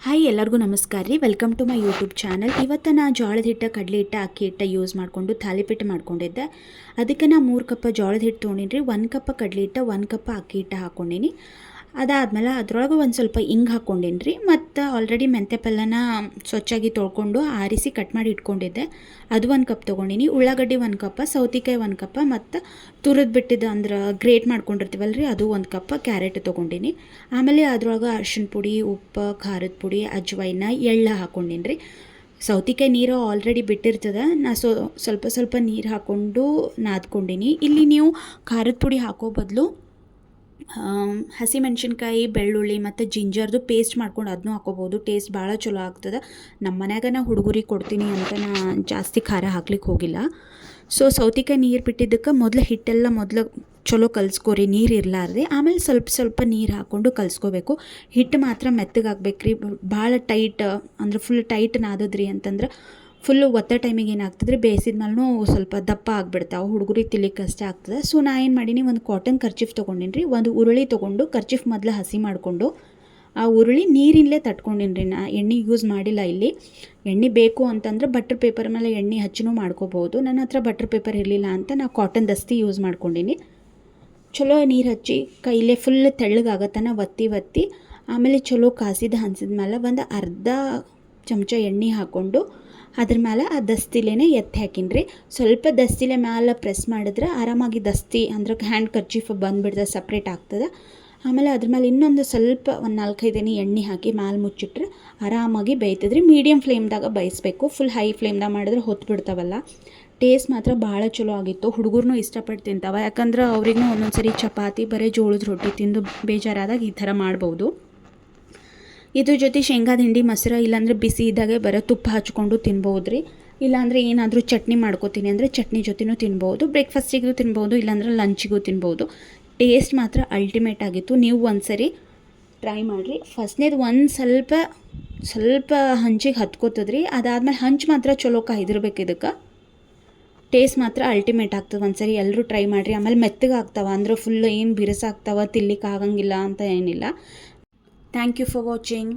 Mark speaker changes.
Speaker 1: Hi ಎಲ್ಲರಿಗೂ ನಮಸ್ಕಾರ ರೀ. Welcome to my YouTube channel. ಇವತ್ತು ನಾ ಜೋಳದ ಹಿಟ್ಟು, ಕಡಲೆ ಹಿಟ್ಟು, ಅಕ್ಕಿ ಹಿಟ್ಟು ಯೂಸ್ ಮಾಡಿಕೊಂಡು ತಾಲಿಪೀಠ ಮಾಡ್ಕೊಂಡಿದ್ದೆ. ಅದಕ್ಕೆ ನಾ 3 ಕಪ್ ಜೋಳದ ಹಿಟ್ಟು ತೊಗೊಂಡಿನಿ ರೀ. 1 ಕಪ್ ಕಡಲೆ ಹಿಟ್ಟು, 1 ಕಪ್ ಅಕ್ಕಿ ಹಿಟ್ಟು ಹಾಕ್ಕೊಂಡೀನಿ. ಅದಾದಮೇಲೆ ಅದ್ರೊಳಗೆ ಒಂದು ಸ್ವಲ್ಪ ಹಿಂಗೆ ಹಾಕ್ಕೊಂಡೀನಿ ರೀ. ಮತ್ತು ಆಲ್ರೆಡಿ ಮೆಂತ್ಯ ಪಲ್ಯನ ಸ್ವಚ್ಛಾಗಿ ತೊಳ್ಕೊಂಡು ಆರಿಸಿ ಕಟ್ ಮಾಡಿ ಇಟ್ಕೊಂಡಿದ್ದೆ. ಅದು 1 ಕಪ್ ತೊಗೊಂಡಿನಿ. ಉಳ್ಳಾಗಡ್ಡಿ 1 ಕಪ್, ಸೌತೆಕಾಯಿ 1 ಕಪ್, ಮತ್ತು ತುರಿದು ಬಿಟ್ಟಿದ್ದು ಅಂದ್ರೆ ಗ್ರೇಟ್ ಮಾಡ್ಕೊಂಡಿರ್ತೀವಲ್ಲ ರೀ, ಅದು 1 ಕಪ್ ಕ್ಯಾರೆಟ್ ತೊಗೊಂಡಿನಿ. ಆಮೇಲೆ ಅದ್ರೊಳಗೆ ಅರ್ಶಿಣ ಪುಡಿ, ಉಪ್ಪು, ಖಾರದ ಪುಡಿ, ಅಜ್ವೈನ, ಎಳ್ಳು ಹಾಕ್ಕೊಂಡೀನಿ ರೀ. ಸೌತೆಕಾಯಿ ನೀರು ಆಲ್ರೆಡಿ ಬಿಟ್ಟಿರ್ತದೆ. ನಾ ಸ್ವಲ್ಪ ನೀರು ಹಾಕ್ಕೊಂಡು ನಾದ್ಕೊಂಡೀನಿ. ಇಲ್ಲಿ ನೀವು ಖಾರದ ಪುಡಿ ಹಾಕೋ ಬದಲು ಹಸಿಮೆಣ್ಸಿನ್ಕಾಯಿ, ಬೆಳ್ಳುಳ್ಳಿ ಮತ್ತು ಜಿಂಜರ್ದು ಪೇಸ್ಟ್ ಮಾಡ್ಕೊಂಡು ಅದನ್ನೂ ಹಾಕೋಬೋದು. ಟೇಸ್ಟ್ ಭಾಳ ಚಲೋ ಆಗ್ತದೆ. ನಮ್ಮ ಮನ್ಯಾಗ ನಾ ಹುಡುಗರಿಗೆ ಕೊಡ್ತೀನಿ ಅಂತ ನಾ ಜಾಸ್ತಿ ಖಾರ ಹಾಕ್ಲಿಕ್ಕೆ ಹೋಗಿಲ್ಲ. ಸೌತೆಕಾಯಿ ನೀರು ಬಿಟ್ಟಿದ್ದಕ್ಕೆ ಹಿಟ್ಟೆಲ್ಲ ಚಲೋ ಕಲಿಸ್ಕೊರಿ, ನೀರು ಇರಲಾರ್ದೆ. ಆಮೇಲೆ ಸ್ವಲ್ಪ ನೀರು ಹಾಕ್ಕೊಂಡು ಕಲಿಸ್ಕೋಬೇಕು. ಹಿಟ್ಟು ಮಾತ್ರ ಮೆತ್ತಗಾಗ್ಬೇಕು ರೀ. ಭಾಳ ಟೈಟ್ ಅಂದ್ರೆ ಫುಲ್ ಟೈಟ್ ನಾದದ್ರಿ ಅಂತಂದ್ರೆ ಫುಲ್ಲು ಒತ್ತ ಟೈಮಿಗೆ ಏನಾಗ್ತದೆ ರೀ, ಬೇಯಿಸಿದ ಮೇಲೂ ಸ್ವಲ್ಪ ದಪ್ಪ ಆಗಿಬಿಡ್ತಾವೆ, ಹುಡುಗರಿಗೆ ತಿಲಿಕ್ಕೆ ಕಷ್ಟ ಆಗ್ತದೆ. ನಾ ಏನು ಮಾಡೀನಿ, ಒಂದು ಕಾಟನ್ ಕರ್ಚೀಫ್ ತೊಗೊಂಡಿನಿ ರೀ. ಒಂದು ಉರುಳಿ ತೊಗೊಂಡು ಕರ್ಚೀಫ್ ಮೊದಲು ಹಸಿ ಮಾಡಿಕೊಂಡು ಆ ಉರುಳಿ ನೀರಿನಲ್ಲೇ ತಟ್ಕೊಂಡಿನಿ ರೀ. ನಾ ಎಣ್ಣೆ ಯೂಸ್ ಮಾಡಿಲ್ಲ. ಇಲ್ಲಿ ಎಣ್ಣೆ ಬೇಕು ಅಂತಂದ್ರೆ ಬಟ್ರ್ ಪೇಪರ್ ಮೇಲೆ ಎಣ್ಣೆ ಹಚ್ಚಿನೂ ಮಾಡ್ಕೋಬೋದು. ನನ್ನ ಹತ್ರ ಬಟ್ರ್ ಪೇಪರ್ ಇರಲಿಲ್ಲ ಅಂತ ನಾ ಕಾಟನ್ ದಸ್ತಿ ಯೂಸ್ ಮಾಡ್ಕೊಂಡಿನಿ. ಚಲೋ ನೀರು ಹಚ್ಚಿ ಕೈಲೇ ಫುಲ್ ತೆಳ್ಳಗಾಗತ್ತನ ಒತ್ತಿ ಆಮೇಲೆ ಚಲೋ ಕಾಸಿದ ಹಂಚಿದ ಮೇಲೆ ಒಂದು ಅರ್ಧ ಚಮಚ ಎಣ್ಣೆ ಹಾಕ್ಕೊಂಡು ಅದ್ರ ಮೇಲೆ ಆ ದಸ್ತಿಲೇನೆ ಎತ್ತಿ ಹಾಕಿನಿ ರೀ. ಸ್ವಲ್ಪ ದಸ್ತಿಲೆ ಮ್ಯಾಲೆ ಪ್ರೆಸ್ ಮಾಡಿದ್ರೆ ಆರಾಮಾಗಿ ದಸ್ತಿ ಅಂದ್ರೆ ಹ್ಯಾಂಡ್ ಕರ್ಚೀಫ್ ಬಂದುಬಿಡ್ತದೆ, ಸಪ್ರೇಟ್ ಆಗ್ತದೆ. ಆಮೇಲೆ ಅದ್ರ ಮೇಲೆ ಇನ್ನೊಂದು ಸ್ವಲ್ಪ ಒಂದು 4-5 ಎಣ್ಣೆ ಹಾಕಿ ಮ್ಯಾಲೆ ಮುಚ್ಚಿಟ್ರೆ ಆರಾಮಾಗಿ ಬೇಯ್ತದ್ರಿ. ಮೀಡಿಯಮ್ ಫ್ಲೇಮ್ದಾಗ ಬೇಯಿಸ್ಬೇಕು. ಫುಲ್ ಹೈ ಫ್ಲೇಮ್ದಾಗ ಮಾಡಿದ್ರೆ ಹೊತ್ತು ಬಿಡ್ತಾವಲ್ಲ. ಟೇಸ್ಟ್ ಮಾತ್ರ ಭಾಳ ಚಲೋ ಆಗಿತ್ತು. ಹುಡುಗರು ಇಷ್ಟಪಟ್ಟು ತಿಂತಾವೆ. ಯಾಕಂದ್ರೆ ಅವ್ರಿಗೂ ಒಂದೊಂದು ಸರಿ ಚಪಾತಿ ಬರೀ ಜೋಳದ ರೊಟ್ಟಿ ತಿಂದು ಬೇಜಾರಾದಾಗ ಈ ಥರ ಮಾಡ್ಬೋದು. ಇದ್ರ ಜೊತೆ ಶೇಂಗಾದ ಹಿಂಡಿ, ಮೊಸರು, ಇಲ್ಲಾಂದರೆ ಬಿಸಿ ಇದ್ದಾಗೆ ಬರೋ ತುಪ್ಪ ಹಚ್ಕೊಂಡು ತಿನ್ಬೋದು ರೀ. ಇಲ್ಲಾಂದರೆ ಏನಾದರೂ ಚಟ್ನಿ ಮಾಡ್ಕೋತೀನಿ ಅಂದರೆ ಚಟ್ನಿ ಜೊತೆನೂ ತಿನ್ಬೋದು. ಬ್ರೇಕ್ಫಾಸ್ಟಿಗೂ ತಿನ್ಬೋದು, ಇಲ್ಲಾಂದ್ರೆ ಲಂಚಿಗೂ ತಿನ್ಬೋದು. ಟೇಸ್ಟ್ ಮಾತ್ರ ಅಲ್ಟಿಮೇಟ್ ಆಗಿತ್ತು. ನೀವು ಒಂದು ಸರಿ ಟ್ರೈ ಮಾಡಿರಿ. ಫಸ್ಟ್ನೇದು ಒಂದು ಸ್ವಲ್ಪ ಹಂಚಿಗೆ ಹತ್ಕೋತದ್ರಿ. ಅದಾದಮೇಲೆ ಹಂಚು ಮಾತ್ರ ಚಲೋ ಕಾಯ್ದಿರ್ಬೇಕು. ಇದಕ್ಕೆ ಟೇಸ್ಟ್ ಮಾತ್ರ ಅಲ್ಟಿಮೇಟ್ ಆಗ್ತದೆ. ಒಂದು ಸರಿ ಎಲ್ಲರೂ ಟ್ರೈ ಮಾಡಿರಿ. ಆಮೇಲೆ ಮೆತ್ತಗೆ ಆಗ್ತಾವೆ, ಅಂದ್ರೆ ಫುಲ್ ಏನು ಬಿರುಸಾಗ್ತಾವೆ, ತಿನ್ಲಿಕ್ಕೆ ಆಗಂಗಿಲ್ಲ ಅಂತ ಏನಿಲ್ಲ. Thank you for watching.